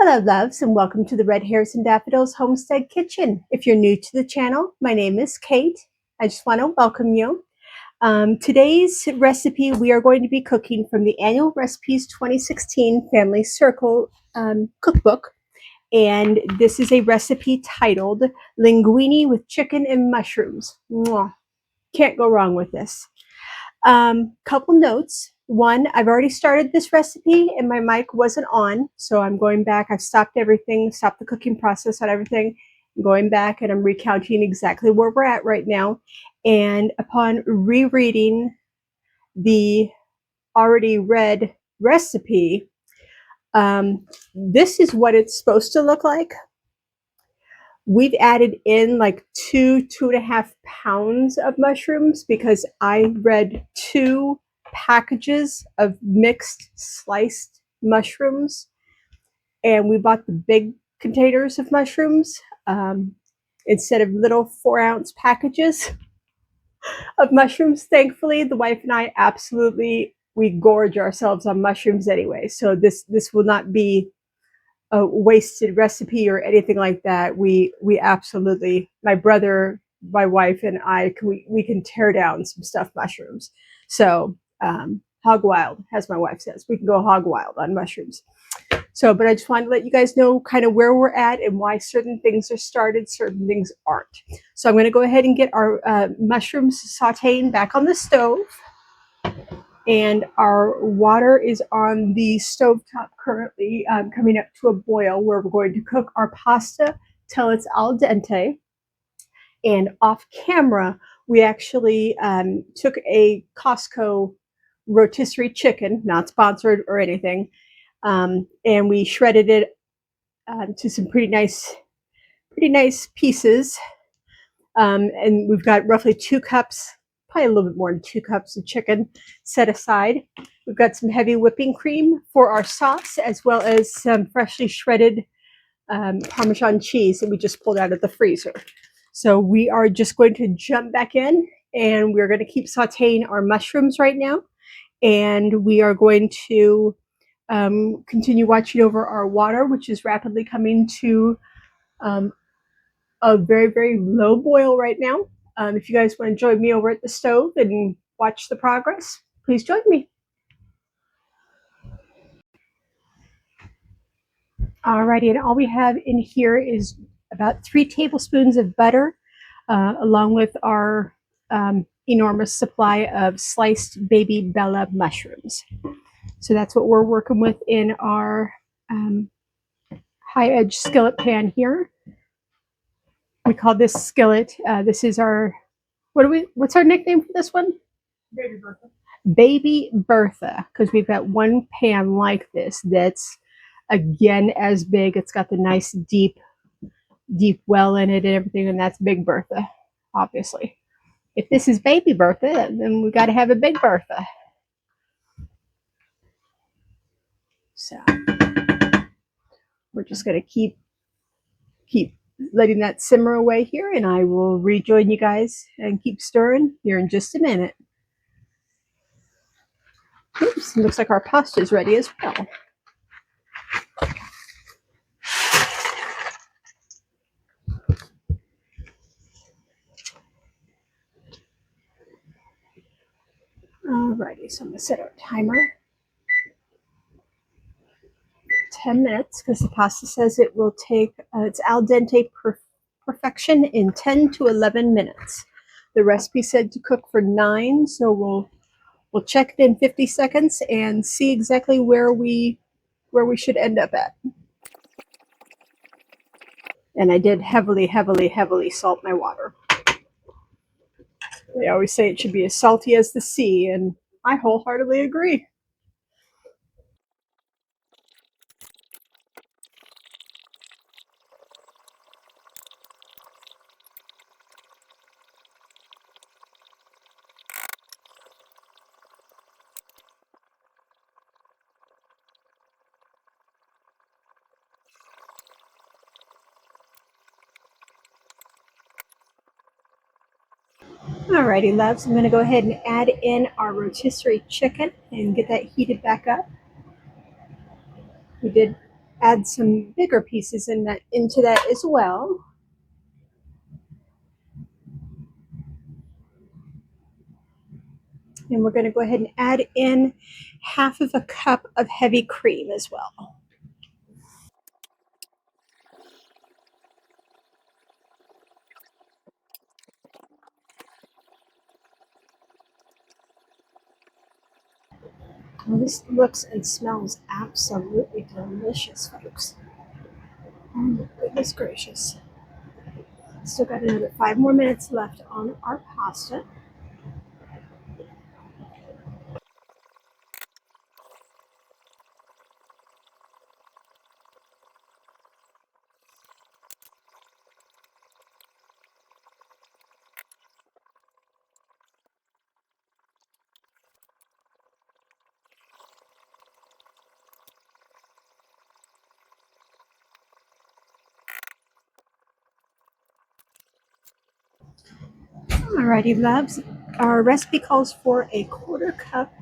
Hello loves, and welcome to the Red Hares and Daffodils Homestead Kitchen. If you're new to the channel, my name is Kate. I just want to welcome you. Today's recipe, we are going to be cooking from the Annual Recipes 2016 Family Circle cookbook. And this is a recipe titled Linguine with Chicken and Mushrooms. Mwah. Can't go wrong with this. Couple notes. One, I've already started this recipe and my mic wasn't on, so I'm going back. I've stopped everything, stopped the cooking process on everything. I'm going back and I'm recounting exactly where we're at right now. And upon rereading the already read recipe, this is what it's supposed to look like. We've added in like 2.5 pounds of mushrooms because I read 2 packages of mixed sliced mushrooms, and we bought the big containers of mushrooms instead of little 4-ounce packages of mushrooms. Thankfully, the wife and I we gorge ourselves on mushrooms anyway, so this will not be a wasted recipe or anything like that. We absolutely, my brother, my wife, and I, we can tear down some stuffed mushrooms. So hog wild, as my wife says, we can go hog wild on mushrooms. So, but I just wanted to let you guys know kind of where we're at and why certain things are started, certain things aren't. So I'm going to go ahead and get our mushrooms sauteing back on the stove. And our water is on the stovetop currently, coming up to a boil, where we're going to cook our pasta till it's al dente. And off camera, we actually took a Costco rotisserie chicken, not sponsored or anything, and we shredded it to some pretty nice pieces. And we've got roughly 2 cups, probably a little bit more than 2 cups of chicken set aside. We've got some heavy whipping cream for our sauce, as well as some freshly shredded Parmesan cheese that we just pulled out of the freezer. So we are just going to jump back in, and we're going to keep sauteing our mushrooms right now. And we are going to continue watching over our water, which is rapidly coming to a very, very low boil right now. If you guys want to join me over at the stove and watch the progress, please join me. Alrighty, and all we have in here is about 3 tablespoons of butter, along with our enormous supply of sliced baby Bella mushrooms. So that's what we're working with in our high-edge skillet pan here. We call this skillet. This is our, what's our nickname for this one? Baby Bertha. Baby Bertha, because we've got one pan like this that's again as big. It's got the nice deep well in it and everything, and that's Big Bertha, obviously. If this is Baby Bertha, then we've got to have a Big Bertha. So we're just going to keep letting that simmer away here, and I will rejoin you guys and keep stirring here in just a minute. Oops, looks like our pasta is ready as well. Alrighty, so I'm going to set our timer. 10 minutes, because the pasta says it will take its al dente perfection in 10 to 11 minutes. The recipe said to cook for 9, so we'll check it in 50 seconds and see exactly where we should end up at. And I did heavily salt my water. They always say it should be as salty as the sea, and I wholeheartedly agree. Alrighty, loves, I'm going to go ahead and add in our rotisserie chicken and get that heated back up. We did add some bigger pieces into that as well. And we're going to go ahead and add in half of a cup of heavy cream as well. Well, this looks and smells absolutely delicious, folks. Oh my goodness gracious. Still got another 5 more minutes left on our pasta. Alrighty, loves. Our recipe calls for a 1/4 cup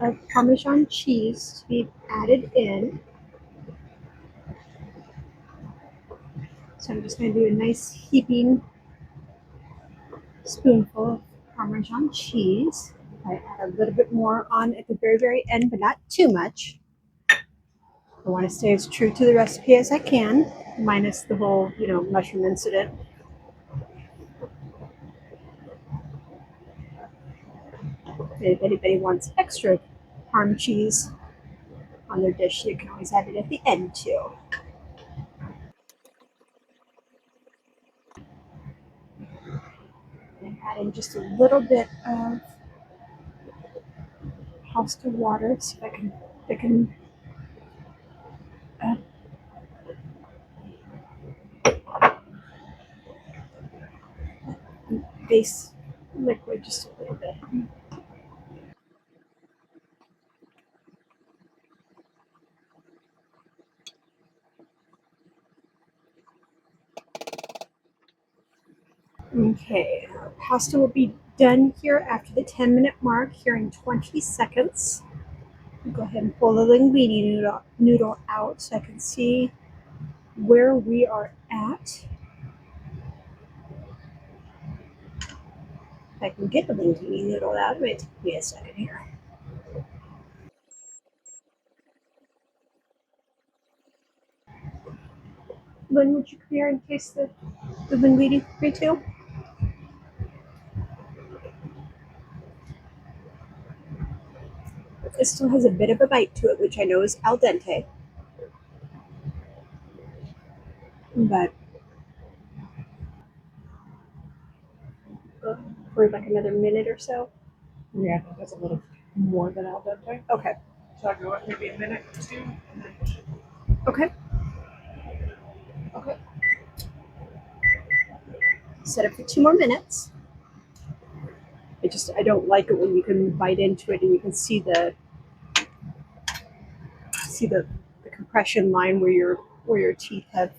of Parmesan cheese to be added in. So I'm just going to do a nice heaping spoonful of Parmesan cheese. I add a little bit more on at the very, very end, but not too much. I want to stay as true to the recipe as I can, minus the whole, mushroom incident. If anybody wants extra parm cheese on their dish, you can always add it at the end too. And add in just a little bit of pasta water so I can thicken base liquid just a little bit. Okay, pasta will be done here after the 10-minute mark here in 20 seconds. I'll go ahead and pull the linguine noodle out so I can see where we are at. If I can get the linguine noodle out, it might take me a second here. Lynn, would you come here and taste the linguine for me too? It still has a bit of a bite to it, which I know is al dente. But for like another minute or so. Yeah, I think that's a little more than al dente. Okay. So I go maybe a minute or two. Okay. Okay. Set it for 2 more minutes. I don't like it when you can bite into it and you can see the compression line where your teeth have.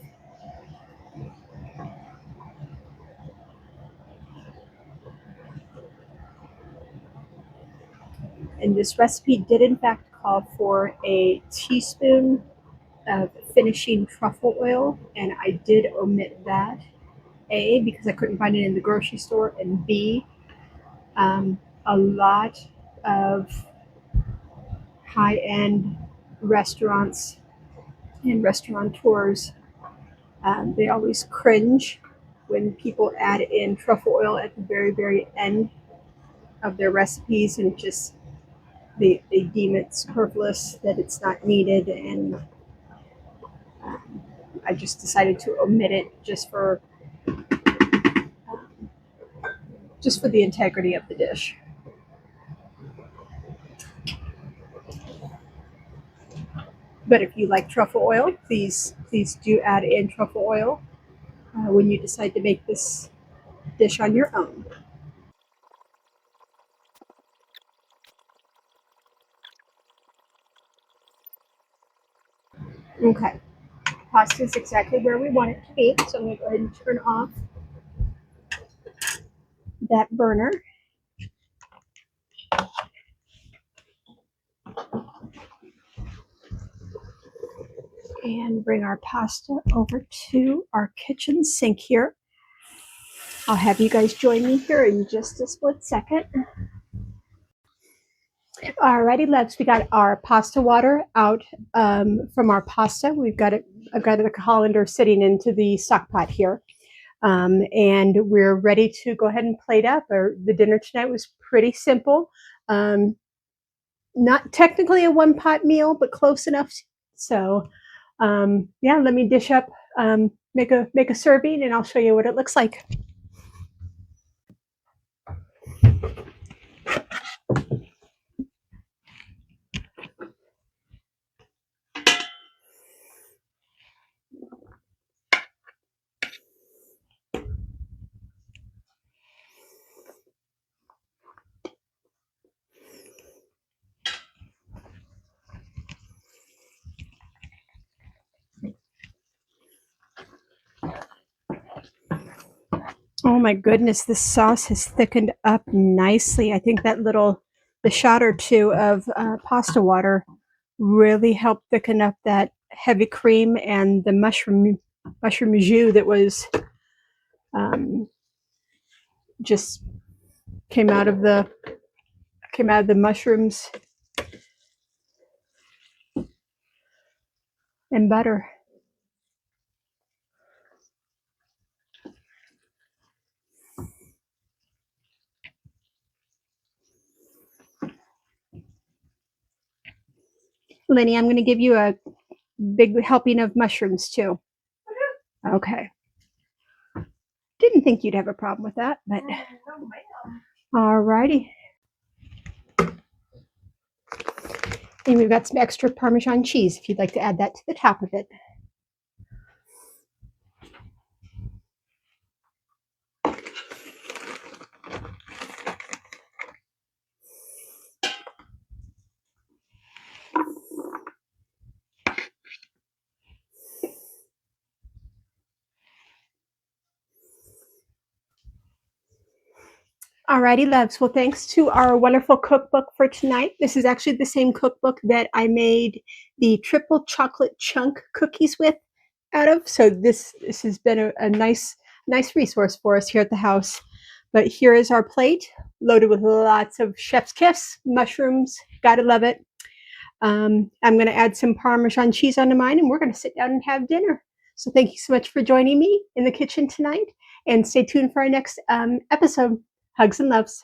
And this recipe did in fact call for a teaspoon of finishing truffle oil, and I did omit that. A, because I couldn't find it in the grocery store, and B, a lot of high-end restaurants and restaurateurs, they always cringe when people add in truffle oil at the very, very end of their recipes, and just they deem it superfluous, that it's not needed, and I just decided to omit it just for the integrity of the dish. But if you like truffle oil, please do add in truffle oil when you decide to make this dish on your own. Okay, pasta is exactly where we want it to be, so I'm going to go ahead and turn off that burner. And bring our pasta over to our kitchen sink here. I'll have you guys join me here in just a split second. Alrighty, loves, we got our pasta water out from our pasta. I've got a colander sitting into the stock pot here. And we're ready to go ahead and plate up. The dinner tonight was pretty simple. Not technically a one pot meal, but close enough. So yeah, let me dish up, make a serving, and I'll show you what it looks like. Oh my goodness, this sauce has thickened up nicely. I think the shot or two of pasta water really helped thicken up that heavy cream and the mushroom jus that was just came out of the mushrooms and butter. Lenny, I'm going to give you a big helping of mushrooms too. Okay. Didn't think you'd have a problem with that, but all righty. And we've got some extra Parmesan cheese if you'd like to add that to the top of it. Alrighty, loves. Well, thanks to our wonderful cookbook for tonight. This is actually the same cookbook that I made the triple chocolate chunk cookies with out of. So this has been a nice resource for us here at the house. But here is our plate, loaded with lots of chef's kiss, mushrooms. Gotta love it. I'm going to add some Parmesan cheese onto mine, and we're going to sit down and have dinner. So thank you so much for joining me in the kitchen tonight, and stay tuned for our next episode. Hugs and loves.